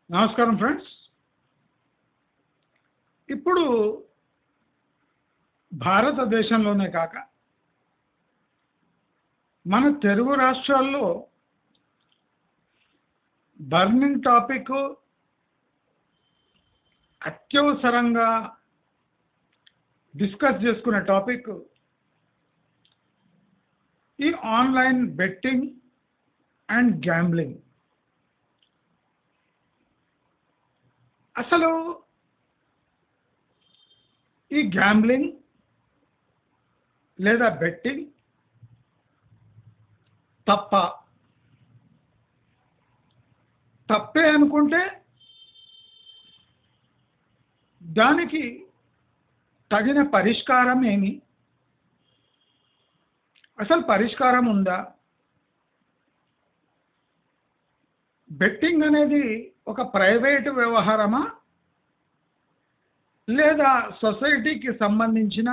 నమస్కారం ఫ్రెండ్స్. ఇప్పుడు భారతదేశంలోనే కాక మన తెలుగు రాష్ట్రాల్లో బర్నింగ్ టాపిక్ అత్యవసరంగా డిస్కస్ చేసుకునే టాపిక్ ఈ ఆన్లైన్ బెట్టింగ్ అండ్ గ్యాంబ్లింగ్. అసలు ఈ గ్యాంబ్లింగ్ లేదా బెట్టింగ్ తప్పే అనుకుంటే దానికి తగిన పరిష్కారం ఏమి? అసలు పరిష్కారం ఉందా? బెట్టింగ్ అనేది ఒక ప్రైవేటు వ్యవహారమా లేదా సొసైటీకి సంబంధించిన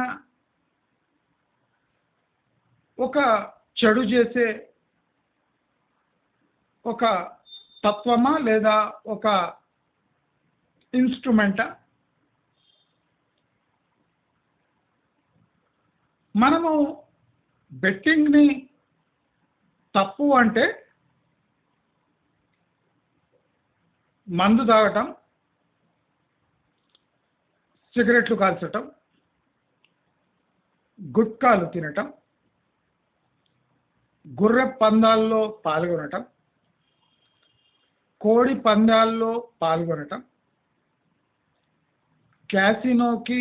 ఒక చెడు చేసే ఒక తత్వమా లేదా ఒక ఇన్స్ట్రుమెంటా? మనము బెట్టింగ్ని తప్పు అంటే మందు తాగటం, సిగరెట్లు కాల్చటం, గుట్కాలు తినటం, గుర్రె పందాల్లో పాల్గొనటం, కోడి పందాల్లో పాల్గొనటం, క్యాసినోకి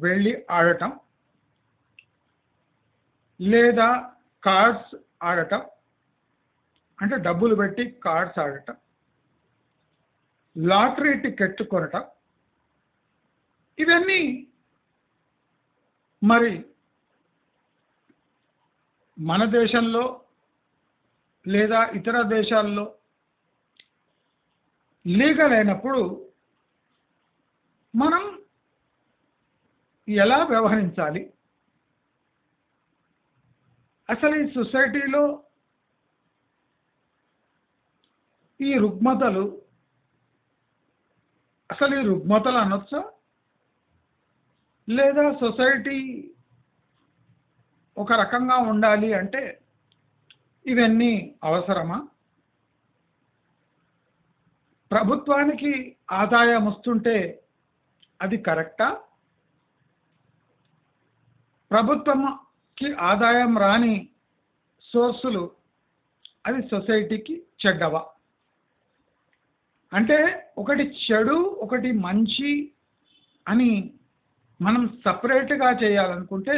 వెళ్ళి ఆడటం లేదా కార్డ్స్ ఆడటం, అంటే డబ్బులు పెట్టి కార్డ్స్ ఆడటం, లాటరీ టికెట్ కొనటం, ఇవన్నీ మరి మన దేశంలో లేదా ఇతర దేశాల్లో లీగల్ అయినప్పుడు మనం ఎలా వ్యవహరించాలి? అసలు ఈ సొసైటీలో ఈ రుగ్మతలు అనొచ్చా? లేదా సొసైటీ ఒక రకంగా ఉండాలి అంటే ఇవన్నీ అవసరమా? ప్రభుత్వానికి ఆదాయం వస్తుంటే అది కరెక్టా? ప్రభుత్వంకి ఆదాయం రాని సోర్సులు అది సొసైటీకి చెడ్డవా? అంటే ఒకటి చెడు ఒకటి మంచి అని మనం సపరేట్గా చేయాలనుకుంటే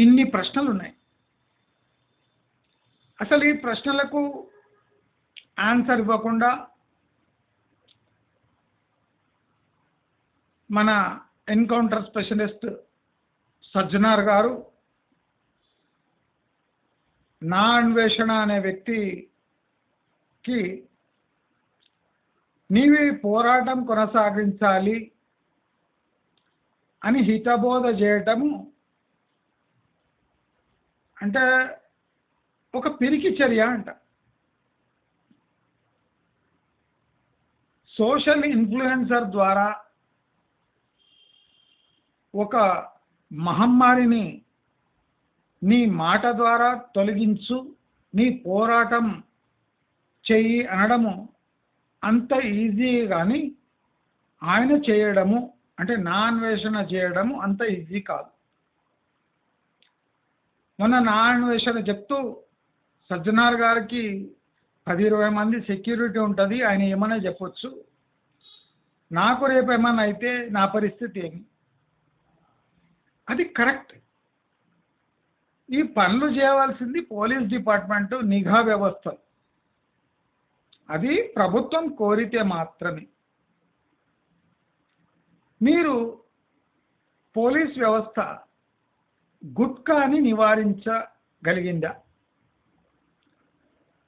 ఇన్ని ప్రశ్నలు ఉన్నాయి. అసలు ఈ ప్రశ్నలకు ఆన్సర్ ఇవ్వకుండా మన ఎన్కౌంటర్ స్పెషలిస్ట్ సజ్జనార్ గారు నా అన్వేషణ అనే వ్యక్తికి నీవి పోరాటం కొనసాగించాలి అని హితబోధ చేయటము అంటే ఒక పిరికి చర్య అంట. సోషల్ ఇన్ఫ్లుయెన్సర్ ద్వారా ఒక మహమ్మారిని నీ మాట ద్వారా తొలగించు, నీ పోరాటం చెయ్యి అనడము అంత ఈజీ, కానీ ఆయన చేయడము అంటే నా అన్వేషణ చేయడము అంత ఈజీ కాదు. మొన్న నా అన్వేషణ చెప్తూ సజ్జనార్ గారికి 10-20 మంది సెక్యూరిటీ ఉంటుంది, ఆయన ఏమన్నా చెప్పొచ్చు, నాకు రేపు ఏమన్నా అయితే నా పరిస్థితి ఏమి? అది కరెక్ట్. ఈ పనులు చేయవలసింది పోలీస్ డిపార్ట్మెంట్, నిఘా వ్యవస్థ. అది ప్రభుత్వం కోరితే మాత్రమే. మీరు పోలీస్ వ్యవస్థ గుట్కాని నివారించగలిగిందా?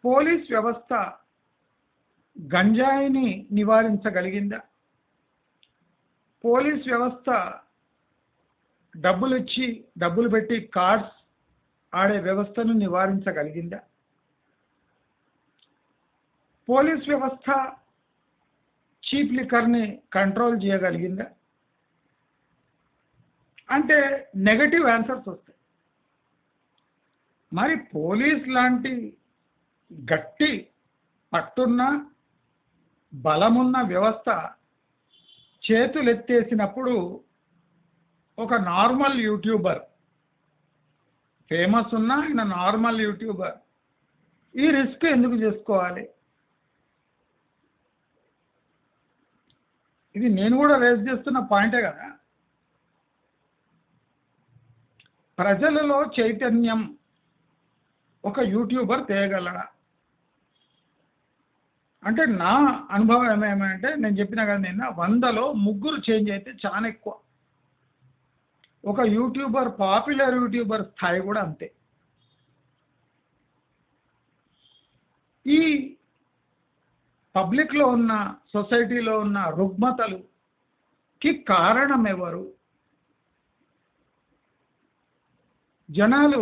పోలీస్ వ్యవస్థ గంజాయిని నివారించగలిగిందా? పోలీస్ వ్యవస్థ డబ్బులు పెట్టి కార్డ్స్ ఆడే వ్యవస్థను నివారించగలిగిందా? పోలీస్ వ్యవస్థ చీప్ లిక్కర్ని కంట్రోల్ చేయగలిగిందా? అంటే నెగటివ్ ఆన్సర్స్ వస్తాయి. మరి పోలీస్ లాంటి గట్టి పట్టున్న బలమున్న వ్యవస్థ చేతులెత్తేసినప్పుడు ఒక నార్మల్ యూట్యూబర్, ఫేమస్ ఉన్న ఆయన నార్మల్ యూట్యూబర్ ఈ రిస్క్ ఎందుకు చేసుకోవాలి? ఇది నేను కూడా రేస్ చేస్తున్న పాయింటే కదా. ప్రజలలో చైతన్యం ఒక యూట్యూబర్ తేయగలడా? అంటే నా అనుభవం ఏమేమంటే, నేను చెప్పిన కదా నిన్న, 100లో 3 చేంజ్ అయితే చాలా ఎక్కువ. ఒక యూట్యూబర్, పాపులర్ యూట్యూబర్ స్థాయి కూడా అంతే. ఈ పబ్లిక్లో ఉన్న, సొసైటీలో ఉన్న రుగ్మతలుకి కారణం ఎవరు? జనాలు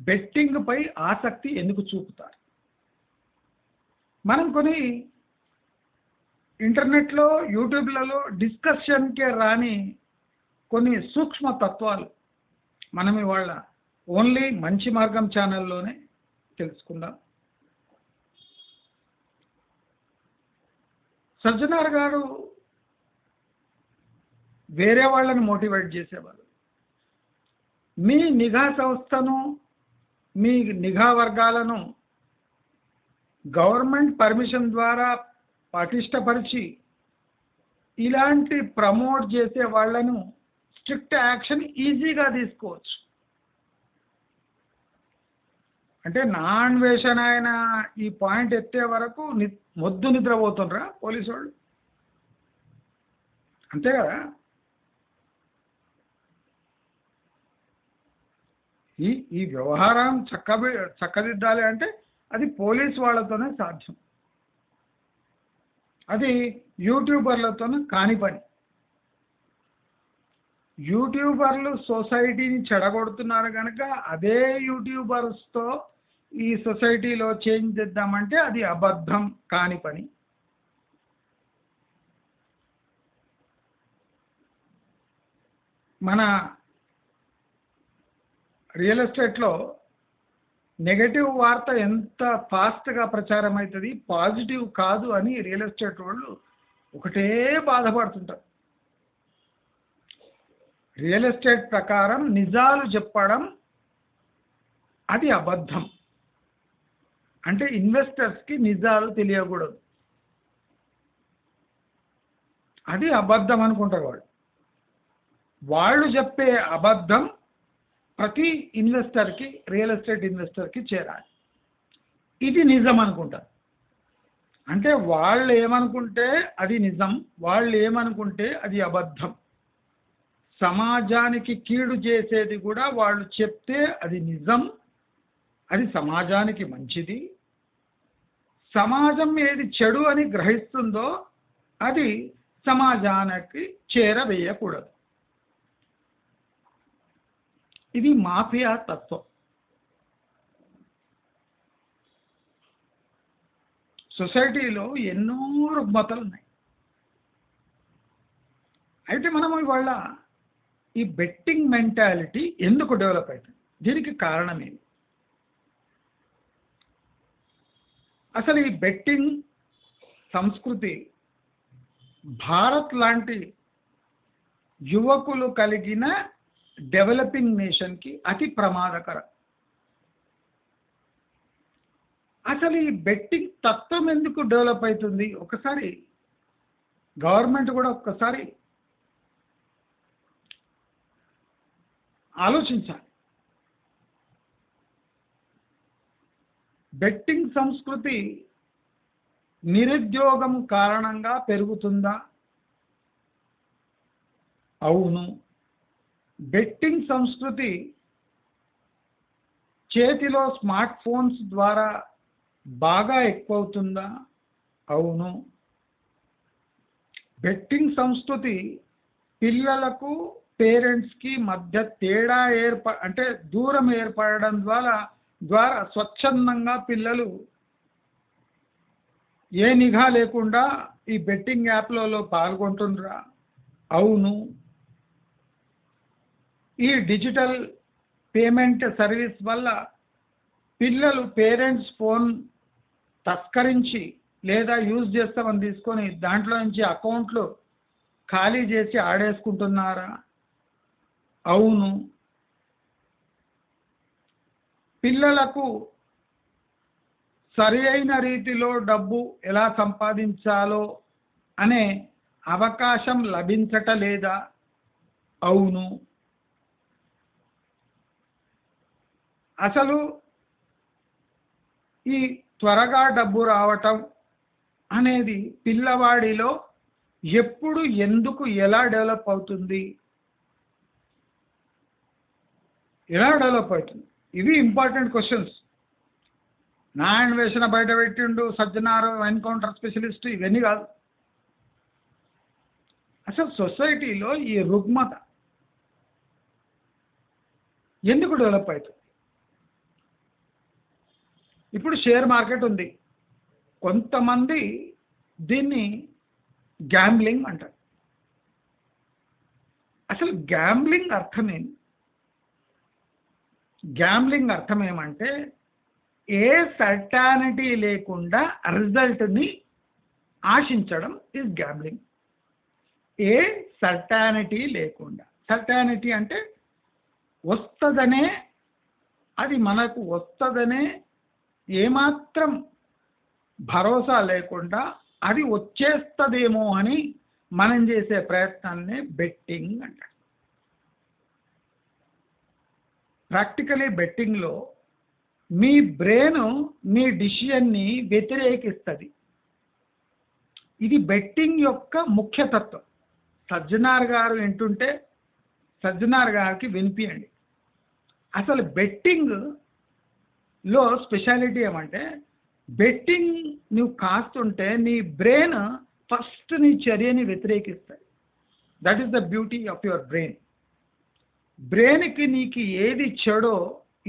బెట్టింగ్ పై ఆసక్తి ఎందుకు చూపుతారు? మనం కొన్ని ఇంటర్నెట్లో, యూట్యూబ్లలో డిస్కషన్కే రాని కొన్ని సూక్ష్మ తత్వాలు మనం ఇవాళ ఓన్లీ మంచి మార్గం ఛానల్లోనే తెలుసుకుందాం. సజ్జనార్ గారు వేరే వాళ్ళని మోటివేట్ చేసేవారు. మీ నిఘా సంస్థను, మీ నిఘా వర్గాలను గవర్నమెంట్ పర్మిషన్ ద్వారా పటిష్టపరిచి ఇలాంటి ప్రమోట్ చేసే వాళ్ళను స్ట్రిక్ట్ యాక్షన్ ఈజీగా తీసుకోవచ్చు. అంటే నా అన్వేషణ ఆయన ఈ పాయింట్ ఎత్తే వరకు మొద్దు నిద్రపోతుండ్రా పోలీసు వాళ్ళు? అంతే కదా. ఈ వ్యవహారం చక్కదిద్దాలి అంటే అది పోలీస్ వాళ్ళతోనే సాధ్యం. అది యూట్యూబర్లతోనే కాని పని. యూట్యూబర్లు సొసైటీని చెడగొడుతున్నారు కనుక అదే యూట్యూబర్స్తో ఈ సొసైటీలో చేంజ్ తెద్దామంటే అది అబద్ధం, కాని పని. మన రియల్ ఎస్టేట్లో నెగటివ్ వార్త ఎంత ఫాస్ట్గా ప్రచారం అవుతుంది, పాజిటివ్ కాదు అని రియల్ ఎస్టేట్ వాళ్ళు ఒకటే బాధపడుతుంటారు. రియల్ ఎస్టేట్ ప్రకారం నిజాలు చెప్పడం అది అబద్ధం. అంటే ఇన్వెస్టర్స్కి నిజాలు తెలియకూడదు, అది అబద్ధం అనుకుంటారు వాళ్ళు. వాళ్ళు చెప్పే అబద్ధం ప్రతి ఇన్వెస్టర్కి, రియల్ ఎస్టేట్ ఇన్వెస్టర్కి చేరాలి. ఇది నిజం అనుకుంటారు. అంటే వాళ్ళు ఏమనుకుంటే అది నిజం, వాళ్ళు ఏమనుకుంటే అది అబద్ధం. సమాజానికి కీడు చేసేది కూడా వాళ్ళు చెప్తే అది నిజం, అది సమాజానికి మంచిది. సమాజం ఏది చెడు అని గ్రహిస్తుందో అది సమాజానికి చేరవేయకూడదు. ఇది మాఫియా తత్వం. సొసైటీలో ఎన్నో రుగ్మతలు ఉన్నాయి. అయితే మనం ఇవాళ ఈ బెట్టింగ్ మెంటాలిటీ ఎందుకు డెవలప్ అవుతుంది? దీనికి కారణం ఏంటి? అసలు ఈ బెట్టింగ్ సంస్కృతి భారత్ లాంటి యువకులు కలిగిన డెవలపింగ్ నేషన్కి అతి ప్రమాదకరం. అసలు ఈ బెట్టింగ్ తత్వం ఎందుకు డెవలప్ అవుతుంది? ఒకసారి గవర్నమెంట్ కూడా ఒక్కసారి ఆలోచించాలి. బెట్టింగ్ సంస్కృతి నిరుద్యోగం కారణంగా పెరుగుతుందా? అవును. బెట్టింగ్ సంస్కృతి చేతిలో స్మార్ట్ ఫోన్స్ ద్వారా బాగా ఎక్కువవుతుందా? అవును. బెట్టింగ్ సంస్కృతి పిల్లలకు, పేరెంట్స్కి మధ్య తేడా అంటే దూరం ఏర్పడడం ద్వారా స్వచ్ఛందంగా పిల్లలు ఏ నిఘా లేకుండా ఈ బెట్టింగ్ యాప్లలో పాల్గొంటుండ్రా? అవును. ఈ డిజిటల్ పేమెంట్ సర్వీస్ వల్ల పిల్లలు పేరెంట్స్ ఫోన్ తస్కరించి లేదా యూజ్ చేస్తామని తీసుకొని దాంట్లో నుంచి అకౌంట్లు ఖాళీ చేసి ఆడేసుకుంటున్నారా? అవును. పిల్లలకు సరి అయిన రీతిలో డబ్బు ఎలా సంపాదించాలో అనే అవకాశం లభించటలేదా? అవును. అసలు ఈ త్వరగా డబ్బు రావటం అనేది పిల్లవాడిలో ఎప్పుడు, ఎందుకు, ఎలా డెవలప్ అవుతుంది? ఎలా డెవలప్ అవుతుంది? ఇవి ఇంపార్టెంట్ క్వశ్చన్స్. నా అన్వేషణ బయట పెట్టిండు సజ్జనార్ ఎన్కౌంటర్ స్పెషలిస్ట్, ఇవన్నీ కాదు. అసలు సొసైటీలో ఈ రుగ్మత ఎందుకు డెవలప్ అవుతుంది? ఇప్పుడు షేర్ మార్కెట్ ఉంది. కొంతమంది దీన్ని గ్యాంబ్లింగ్ అంటారు. అసలు గ్యాంబ్లింగ్ అర్థం ఏంటి? గ్యాంబ్లింగ్ అర్థం ఏమంటే ఏ సర్టానిటీ లేకుండా రిజల్ట్ని ఆశించడం ఇస్ గ్యాంబ్లింగ్. ఏ సర్టానిటీ లేకుండా. సర్టానిటీ అంటే వస్తుందనే, అది మనకు వస్తుందనే ఏమాత్రం భరోసా లేకుండా అది వచ్చేస్తుందేమో అని మనం చేసే ప్రయత్నాన్ని బెట్టింగ్ అంటారు. ప్రాక్టికలీ బెట్టింగ్లో మీ బ్రెయిన్ మీ డిసిషన్ని వ్యతిరేకిస్తుంది. ఇది బెట్టింగ్ యొక్క ముఖ్యతత్వం. సజ్జనార్ గారు వింటుంటే సజ్జనార్ గారికి వినిపియండి. అసలు బెట్టింగ్లో స్పెషాలిటీ ఏమంటే బెట్టింగ్ నువ్వు కాస్తుంటే నీ బ్రెయిన్ ఫస్ట్ నీ చర్యని వ్యతిరేకిస్తుంది. That is the beauty of your brain. బ్రెయిన్కి నీకు ఏది చెడో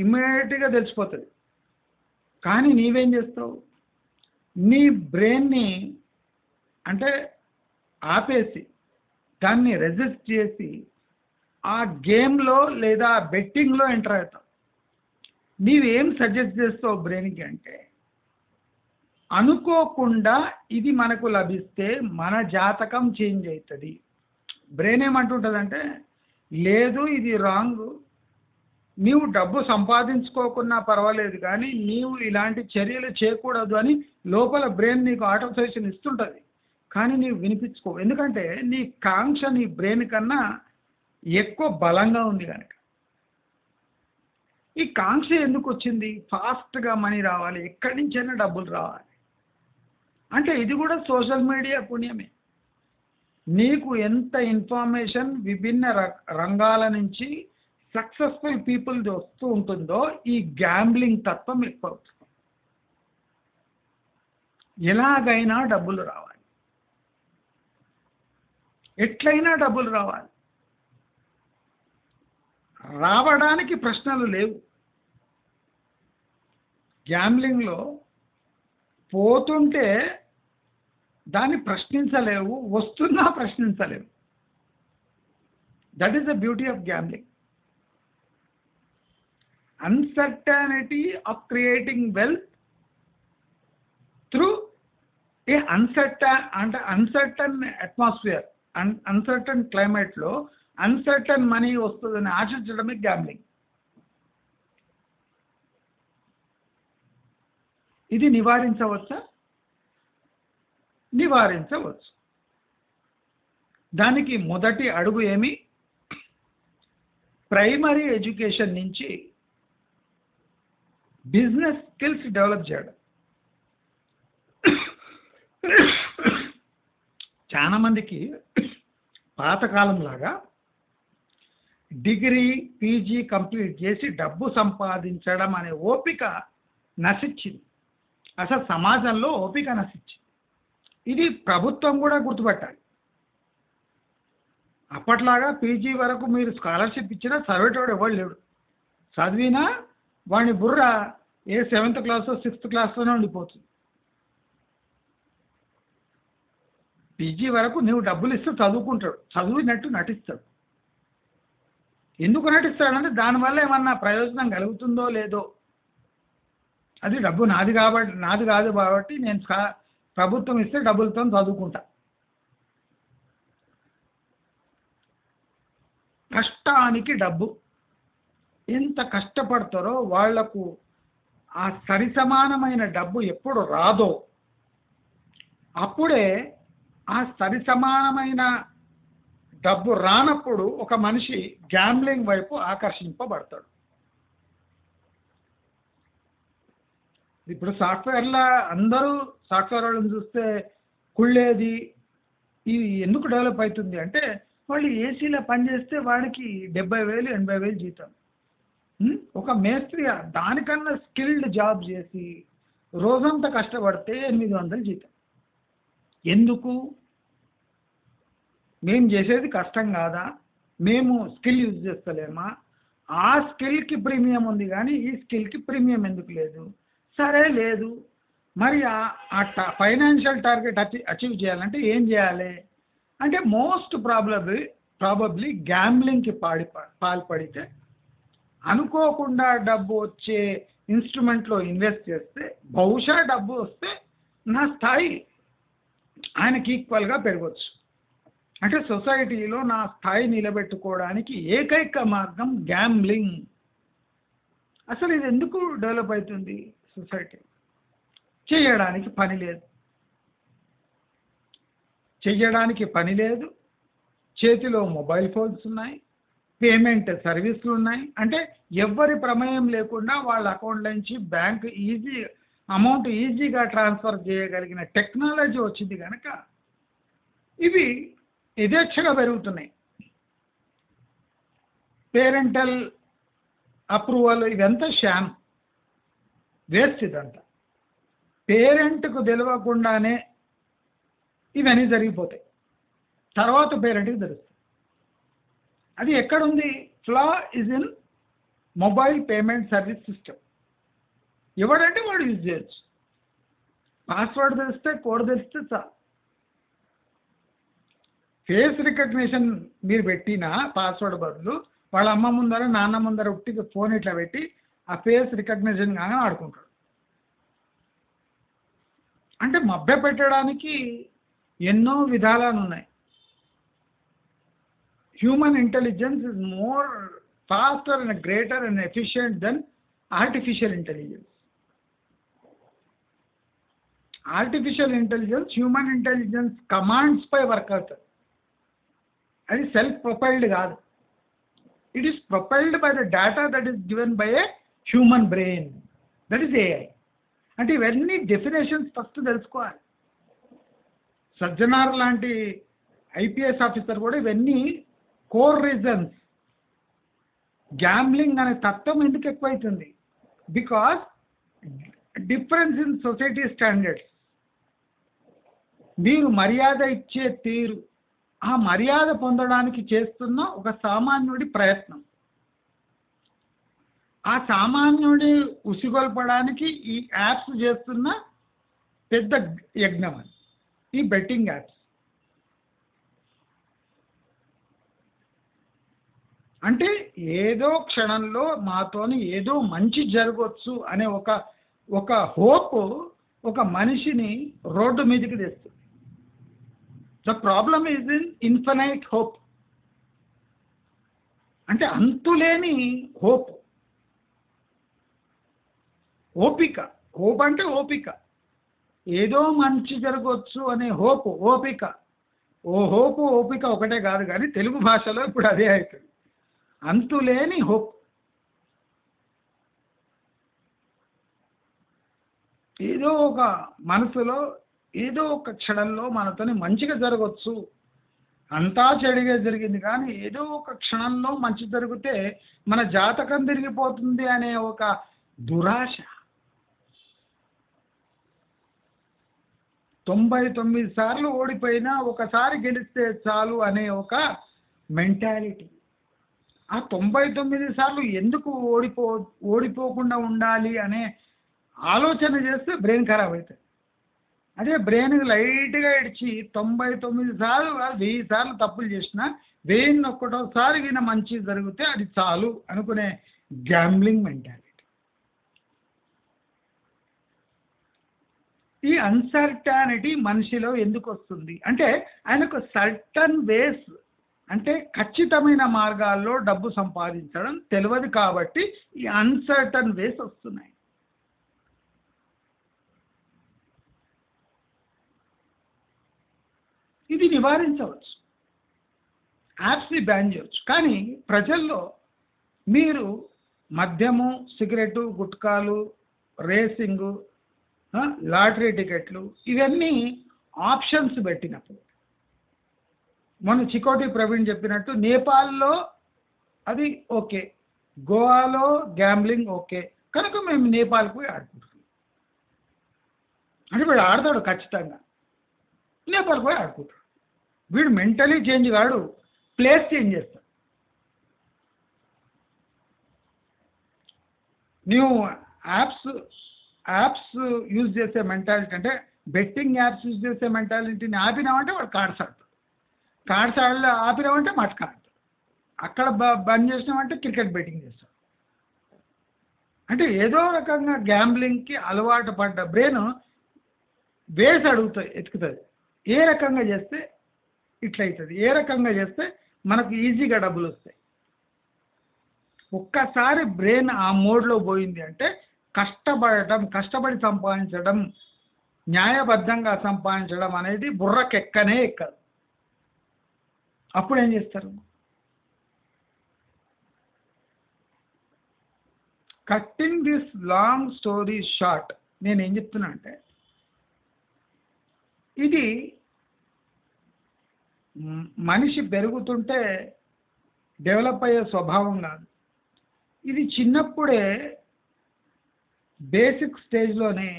ఇమ్మీడియట్గా తెలిసిపోతుంది. కానీ నీవేం చేస్తావు? నీ బ్రెయిన్ని అంటే ఆపేసి దాన్ని రెసిస్ట్ చేసి ఆ గేమ్లో లేదా బెట్టింగ్లో ఎంటర్ అవుతావు. నీవేం సజెస్ట్ చేస్తావు బ్రెయిన్కి అంటే అనుకోకుండా ఇది మనకు లభిస్తే మన జాతకం చేంజ్ అవుతుంది. బ్రెయిన్ ఏమంటుంటుందంటే లేదు ఇది రాంగ్, నీవు డబ్బు సంపాదించుకోకున్నా పర్వాలేదు కానీ నీవు ఇలాంటి చర్యలు చేయకూడదు అని లోపల బ్రెయిన్ నీకు ఆటో సజెషన్ ఇస్తుంటుంది. కానీ నీవు వినిపించుకో, ఎందుకంటే నీ కాంక్ష నీ బ్రెయిన్ కన్నా ఎక్కువ బలంగా ఉంది కనుక. ఈ కాంక్ష ఎందుకు వచ్చింది? ఫాస్ట్గా మనీ రావాలి, ఎక్కడి నుంచైనా డబ్బులు రావాలి అంటే ఇది కూడా సోషల్ మీడియా పుణ్యమే. నీకు ఎంత ఇన్ఫర్మేషన్ విభిన్న రంగాల నుంచి సక్సెస్ఫుల్ పీపుల్ వస్తూ ఉంటుందో ఈ గ్యాంబ్లింగ్ తత్వం ఎక్కువ అవుతుంది. ఎలాగైనా డబ్బులు రావాలి, ఎట్లయినా డబ్బులు రావాలి. రావడానికి ప్రశ్నలు లేవు. గ్యాంబ్లింగ్లో పోతుంటే దాన్ని ప్రశ్నించలేవు, వస్తున్నా ప్రశ్నించలేవు. That is the beauty of gambling. Uncertainty of creating wealth through a uncertain atmosphere, uncertain క్లైమేట్లో అన్సర్టన్ మనీ వస్తుందని ఆశించడమే గ్యాంబ్లింగ్. ఇది నివారించవచ్చా? నివారించవచ్చు. దానికి మొదటి అడుగు ఏమి? ప్రైమరీ ఎడ్యుకేషన్ నుంచి బిజినెస్ స్కిల్స్ డెవలప్ చేయడం. చాలా మందికి పాతకాలం లాగా డిగ్రీ పీజీ కంప్లీట్ చేసి డబ్బు సంపాదించడం అనే ఓపిక నశించింది. అసలు సమాజంలో ఓపిక నశించింది. ఇది ప్రభుత్వం కూడా గుర్తుపట్టాలి. అప్పట్లాగా పీజీ వరకు మీరు స్కాలర్షిప్ ఇచ్చినా చదివేటోడు ఎవరు లేడు. చదివినా వాడిని బుర్ర ఏ 7th క్లాసో 6th క్లాస్లోనే ఉండిపోతుంది. పీజీ వరకు నువ్వు డబ్బులు ఇస్తే చదువుకుంటాడు, చదివినట్టు నటిస్తాడు. ఎందుకు నటిస్తాడంటే దానివల్ల ఏమన్నా ప్రయోజనం కలుగుతుందో లేదో, అది డబ్బు నాది కాదు కాబట్టి నేను ప్రభుత్వం ఇస్తే డబ్బులతో చదువుకుంటా. కష్టానికి డబ్బు, ఎంత కష్టపడతారో వాళ్లకు ఆ సరిసమానమైన డబ్బు ఎప్పుడు రాదో అప్పుడే ఆ సరిసమానమైన డబ్బు రానప్పుడు ఒక మనిషి గ్యాంబ్లింగ్ వైపు ఆకర్షింపబడతాడు. ఇప్పుడు సాఫ్ట్వేర్లో అందరూ సాఫ్ట్వేర్ వాళ్ళని చూస్తే కుళ్ళేది ఇవి ఎందుకు డెవలప్ అవుతుంది అంటే వాళ్ళు ఏసీలో పనిచేస్తే వాడికి 70,000 80,000 జీతం. ఒక మేస్త్రి దానికన్నా స్కిల్డ్ జాబ్ చేసి రోజంతా కష్టపడితే 800 జీతం. ఎందుకు? మేము చేసేది కష్టం కాదా, మేము స్కిల్ యూజ్ చేస్తలేమా? ఆ స్కిల్కి ప్రీమియం ఉంది కానీ ఈ స్కిల్కి ప్రీమియం ఎందుకు లేదు? సరే లేదు, మరి ఆ ఫైనాన్షియల్ టార్గెట్ అచీవ్ చేయాలంటే ఏం చేయాలి అంటే మోస్ట్ ప్రాబబ్లీ గ్యాంబ్లింగ్కి పాల్పడితే అనుకోకుండా డబ్బు వచ్చే ఇన్స్ట్రుమెంట్లో ఇన్వెస్ట్ చేస్తే బహుశా డబ్బు వస్తే నా స్థాయి ఆయనకి ఈక్వల్గా పెరగవచ్చు. అంటే సొసైటీలో నా స్థాయి నిలబెట్టుకోవడానికి ఏకైక మార్గం గ్యాంబ్లింగ్. అసలు ఇది ఎందుకు డెవలప్ అవుతుంది సొసైటీ? చేయడానికి పని లేదు, చేతిలో మొబైల్ ఫోన్స్ ఉన్నాయి, పేమెంట్ సర్వీసులు ఉన్నాయి. అంటే ఎవ్వరి ప్రమేయం లేకుండా వాళ్ళ అకౌంట్ నుంచి బ్యాంక్ అమౌంట్ ఈజీగా ట్రాన్స్ఫర్ చేయగలిగిన టెక్నాలజీ వచ్చింది కనుక ఇవి యథేచ్ఛగా పెరుగుతున్నాయి. పేరెంటల్ అప్రూవల్ ఇదంతా షామ్, వేస్ట్. ఇదంతా పేరెంట్కు తెలియకుండానే ఇవన్నీ జరిగిపోతాయి, తర్వాత పేరెంట్కి తెలుస్తుంది. అది ఎక్కడుంది? Flaw is in mobile payment service system. ఎవడంటే వాడు యూజ్ చేయొచ్చు, పాస్వర్డ్ తెలిస్తే కోడ్ తెలిస్తే చాలు. ఫేస్ రికగ్నిషన్ మీరు పెట్టిన పాస్వర్డ్ బదులు వాళ్ళ అమ్మ ముందర నాన్న ముందర ఉట్టిగా ఫోన్ ఇట్లా పెట్టి ఆ ఫేస్ రికగ్నిషన్ కానీ ఆడుకుంటాడు. అంటే మభ్య పెట్టడానికి ఎన్నో విధాలు ఉన్నాయి. Human intelligence is more faster and greater and efficient than artificial intelligence. Artificial intelligence, human intelligence commands పై వర్క్ అవుతుంది. అది సెల్ఫ్ ప్రొపైల్డ్ కాదు. It is propelled by the data that is given by a human brain, that is AI. అంటే ఇవన్నీ definitions first తెలుసుకోవాలి. సజ్జనార్ లాంటి IPS officer కూడా ఇవన్నీ కోర్ రీజన్స్. గ్యాంబ్లింగ్ అనే తత్వం ఎందుకు ఎక్కువైతుంది? Because difference in society standards. మీరు మర్యాద ఇచ్చే తీరు, ఆ మర్యాద పొందడానికి చేస్తున్న ఒక సామాన్యుడి ప్రయత్నం, ఆ సామాన్యుడి ఉసిగొల్పడానికి ఈ యాప్స్ చేస్తున్న పెద్ద యజ్ఞం అని ఈ బెట్టింగ్ యాప్స్. అంటే ఏదో క్షణంలో మాతోని ఏదో మంచి జరగవచ్చు అనే ఒక హోప్ ఒక మనిషిని రోడ్డు మీదకి తెస్తుంది. The problem is in infinite hope. అంటే అంతులేని హోప్, ఓపిక. హోప్ అంటే ఓపిక, ఏదో మంచి జరగవచ్చు అనే హోప్, ఓపిక. ఓపిక ఒకటే కాదు కానీ తెలుగు భాషలో ఇప్పుడు అదే అవుతుంది, అంతులేని హోప్. ఏదో ఒక మనసులో ఏదో ఒక క్షణంలో మనతోని మంచిగా జరగవచ్చు, అంతా చెడుగా జరిగింది కానీ ఏదో ఒక క్షణంలో మంచి జరిగితే మన జాతకం తిరిగిపోతుంది అనే ఒక దురాశ. 99 సార్లు ఓడిపోయినా ఒకసారి గెలిస్తే చాలు అనే ఒక మెంటాలిటీ. ఆ 99 సార్లు ఎందుకు ఓడిపోకుండా ఉండాలి అనే ఆలోచన చేస్తే బ్రెయిన్ ఖరాబ్ అవుతుంది. అదే బ్రెయిన్కి లైట్గా ఇడిచి 99 సార్లు 1000 సార్లు తప్పులు చేసినా 1001సారి విన మంచి జరిగితే అది చాలు అనుకునే గ్యాంబ్లింగ్ మెంటాలిటీ. ఈ అన్సర్టానిటీ మనిషిలో ఎందుకు వస్తుంది అంటే ఆయనకు సర్టన్ వేస్ అంటే ఖచ్చితమైన మార్గాల్లో డబ్బు సంపాదించడం తెలియదు కాబట్టి ఈ అన్సర్టన్ వేస్ వస్తున్నాయి. ఇది నివారించవచ్చు, యాప్స్ని బ్యాన్ చేయవచ్చు. కానీ ప్రజల్లో మీరు మద్యము, సిగరెటు, గుట్కాలు, రేసింగు, లాటరీ టికెట్లు ఇవన్నీ ఆప్షన్స్ పెట్టినప్పుడు, మొన్న చికోటి ప్రవీణ్ చెప్పినట్టు నేపాల్లో అది ఓకే, గోవాలో గ్యాంబ్లింగ్ ఓకే, కనుక మేము నేపాల్కి పోయి ఆడుకుంటున్నాం అంటే వీడు ఆడతాడు ఖచ్చితంగా, నేపాల్కి పోయి ఆడుకుంటాడు. వీడు మెంటలీ చేంజ్ కాడు, ప్లేస్ చేంజ్ చేస్తాడు. నువ్వు యాప్స్ యూజ్ చేసే మెంటాలిటీ అంటే బెట్టింగ్ యాప్స్ యూజ్ చేసే మెంటాలిటీని ఆపినామంటే వాడు కార్డ్స్ ఆడతాడు, కార్డ్స్ ఆపినామంటే మటక ఆడతాడు, అక్కడ బంద్ చేసినామంటే క్రికెట్ బెట్టింగ్ చేస్తాడు. అంటే ఏదో రకంగా గ్యాంబ్లింగ్కి అలవాటు పడ్డ బ్రెయిన్ వేసి అడుగుతుంది, ఎతుకుతుంది. ఏ రకంగా చేస్తే ఇట్లయితుంది, ఏ రకంగా చేస్తే మనకు ఈజీగా డబ్బులు వస్తాయి. ఒక్కసారి బ్రెయిన్ ఆ మోడ్లో పోయింది అంటే కష్టపడి సంపాదించడం, న్యాయబద్ధంగా సంపాదించడం అనేది బుర్రకెక్కనే ఎక్కదు. అప్పుడు ఏం చేస్తారు? Cutting this long story short, నేనేం చెప్తున్నా అంటే ఇది మనిషి పెరుగుతుంటే డెవలప్ అయ్యే స్వభావం కాదు. ఇది చిన్నప్పుడే బేసిక్ స్టేజ్లోనే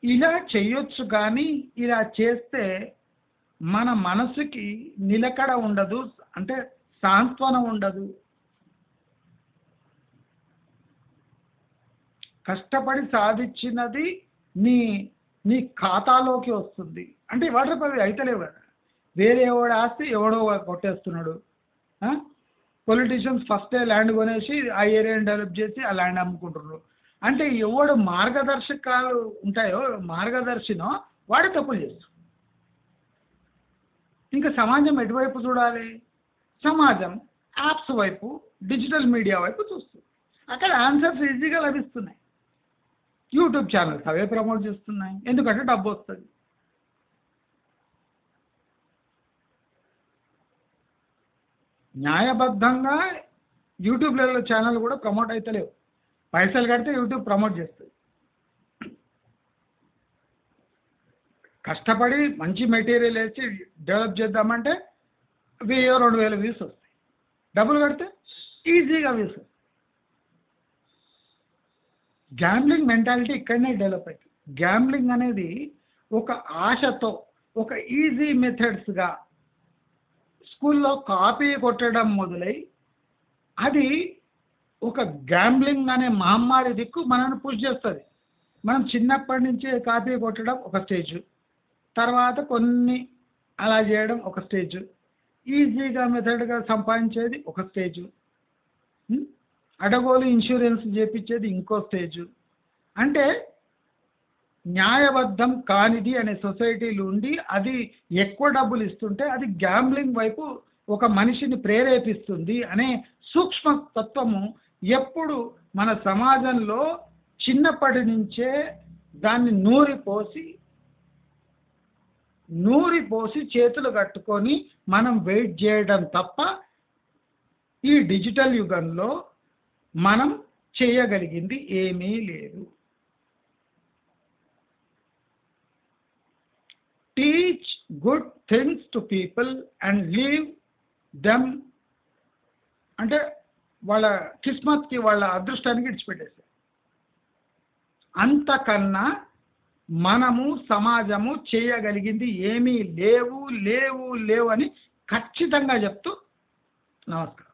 ఇలా చేయొచ్చు, కానీ ఇలా చేస్తే మన మనసుకి నిలకడ ఉండదు, అంటే సాంత్వన ఉండదు. కష్టపడి సాధించినది నీ ఖాతాలోకి వస్తుంది అంటే వాటర్ పవి అయితలేవు కదా. వేరే ఎవడు ఆస్తి ఎవడో కొట్టేస్తున్నాడు. పొలిటీషియన్స్ ఫస్టే ల్యాండ్ కొనేసి ఆ ఏరియాని డెవలప్ చేసి ఆ ల్యాండ్ అమ్ముకుంటున్నారు. అంటే ఎవడు మార్గదర్శకాలు ఉంటాయో, మార్గదర్శినో వాడే తప్పులు చేస్తాడు. ఇంకా సమాజం ఎటువైపు చూడాలి? సమాజం యాప్స్ వైపు, డిజిటల్ మీడియా వైపు చూస్తుంది. అక్కడ ఆన్సర్స్ ఈజీగా లభిస్తున్నాయి. యూట్యూబ్ ఛానల్స్ అవే ప్రమోట్ చేస్తున్నాయి, ఎందుకంటే డబ్బు వస్తుంది. న్యాయబద్ధంగా యూట్యూబ్లలో ఛానల్ కూడా ప్రమోట్ అవుతలేవు, పైసలు కడితే యూట్యూబ్ ప్రమోట్ చేస్తుంది. కష్టపడి మంచి మెటీరియల్ వేసి డెవలప్ చేద్దామంటే 1000-2000 వ్యూస్ వస్తాయి, డబ్బులు కడితే ఈజీగా వ్యూస్ వస్తాయి. గ్యాంబ్లింగ్ మెంటాలిటీ ఇక్కడనే డెవలప్ అవుతుంది. గ్యాంబ్లింగ్ అనేది ఒక ఆశతో, ఒక ఈజీ మెథడ్స్గా స్కూల్లో కాపీ కొట్టడం మొదలై అది ఒక గ్యాంబ్లింగ్ అనే మహమ్మారి దిక్కు మనల్ని పుష్ చేస్తుంది. మనం చిన్నప్పటి నుంచే కాపీ కొట్టడం ఒక స్టేజ్, తర్వాత కొన్ని అలా చేయడం ఒక స్టేజ్, ఈజీగా మెథడ్గా సంపాదించేది ఒక స్టేజ్, అడగోలు ఇన్సూరెన్స్ చేపించేది ఇంకో స్టేజ్. అంటే న్యాయబద్ధం కానిది అనే సొసైటీలు ఉండి అది ఎక్కువ డబ్బులు ఇస్తుంటే అది గ్యాంబ్లింగ్ వైపు ఒక మనిషిని ప్రేరేపిస్తుంది అనే సూక్ష్మ తత్వము ఎప్పుడు మన సమాజంలో చిన్నప్పటి నుంచే దాన్ని నూరిపోసి చేతులు కట్టుకొని మనం వెయిట్ చేయడం తప్ప ఈ డిజిటల్ యుగంలో మనం చేయగలిగింది ఏమీ లేదు. Teach good things to people and leave them అంటే వాళ్ళ కిస్మత్కి, వాళ్ళ అదృష్టానికి విడిచిపెట్టేస్తారు. అంతకన్నా మనము సమాజము చేయగలిగింది ఏమీ లేవు అని ఖచ్చితంగా చెప్తూ నమస్కారం.